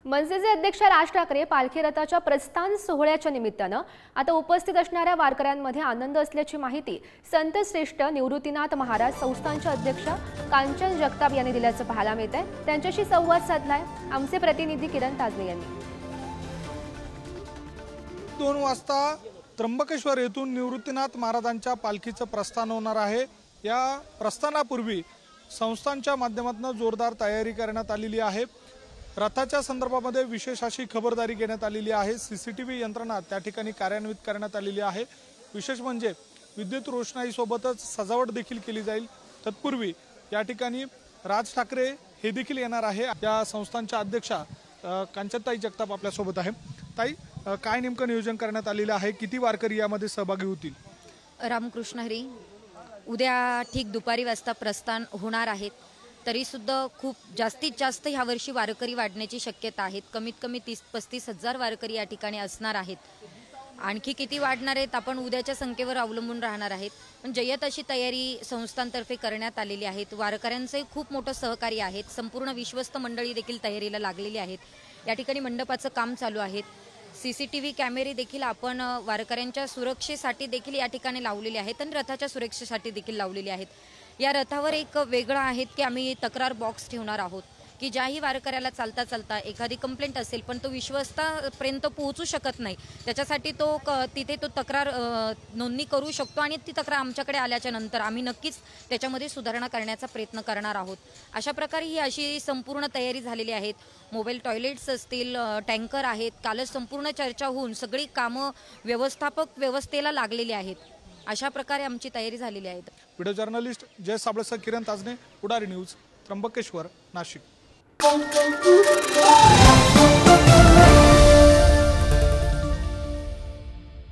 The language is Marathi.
मनसेचे अध्यक्ष राज ठाकरे पालखी रथाच्या प्रस्थान सोहळ्याच्या निमित्तानं आता उपस्थित असणाऱ्या वारकऱ्यांमध्ये आनंद असल्याची माहिती संत श्रेष्ठ निवृत्तीनाथ महाराज संस्थानचे अध्यक्ष कांचन जगताप यांनी दिल्याचं पाहायला मिळतंय। त्यांच्याशी संवाद साधलाय आमचे प्रतिनिधी किरण ताजने यांनी। 2 वाजता त्र्यंबकेश्वर येथून निवृत्तीनाथ महाराजांच्या पालखीचं प्रस्थान होणार आहे। या प्रस्थानापूर्वी संस्थांच्या माध्यमातून जोरदार तयारी करण्यात आलेली आहे। रथाच्या संदर्भामध्ये विशेष अशी खबरदारी घेण्यात आलेली आहे। सीसीटीव्ही यंत्रणा त्या ठिकाणी कार्यान्वित करण्यात आलेली आहे। विशेष म्हणजे विद्युत रोषणाई सोबतच सजावट देखील केली जाईल। तत्पूर्वी या ठिकाणी राज ठाकरे हे देखील येणार आहे। या संस्थांच्या अध्यक्षा कांचनताई जगताप आपल्या सोबत आहे। ताई, काय नेमकं नियोजन करण्यात आलेलं आहे? किती वारकरी यामध्ये सहभागी होतील? रामकृष्ण हरी, उद्या ठीक दुपारी वाजता प्रस्थान होणार आहेत। तरी सुद्धा खूप जास्तीत जास्त ह्या वर्षी वारकरी वाढण्याची शक्यता आहे। कमीत कमी 30-35 हजार वारकरी या ठिकाणी असणार आहेत। आणखी किती वाढणार आहेत आपण उद्याच्या संख्येवर अवलंबून राहणार आहेत। पण जय्यत अशी तयारी संस्थांतर्फे करण्यात आलेली आहे। वारकऱ्यांचे खूप मोठं सहकार्य आहे। संपूर्ण विश्वस्त मंडळी देखील तयारीला लागलेली आहेत। या ठिकाणी मंडपाचं काम चालू आहे। सीसीटीव्ही कॅमेरे देखील आपण वारकऱ्यांच्या सुरक्षेसाठी देखील या ठिकाणी लावलेले आहेत आणि रथाच्या सुरक्षेसाठी देखील लावलेले आहेत। या रथावर एक वेगळं आहे की आम्ही तक्रार बॉक्स ठेवणार आहोत की ज्याही वारकऱ्याला चालता चालता एखादी कंप्लेंट असेल पण तो विश्वस्तापर्यंत पोहोचू शकत नाही, त्याच्यासाठी तिथे तो तक्रार नोंदणी करू शकतो आणि ती तक्रार आमच्याकडे आल्याच्या नंतर आम्ही नक्कीच त्याच्यामध्ये सुधारणा करण्याचा प्रयत्न करणार आहोत। अशा प्रकारे ही अशी संपूर्ण तयारी झालेली आहे। मोबाईल टॉयलेट्स असतील, टँकर आहेत। कालच संपूर्ण चर्चा होऊन सगळी कामं व्यवस्थेला लागलेली आहेत। अशा प्रकारे आमची तयारी झालेली आहे। व्हिडिओ जर्नलिस्ट जय साबळेसह किरण ताजने, पुढारी न्यूज, त्र्यंबकेश्वर, नाशिक।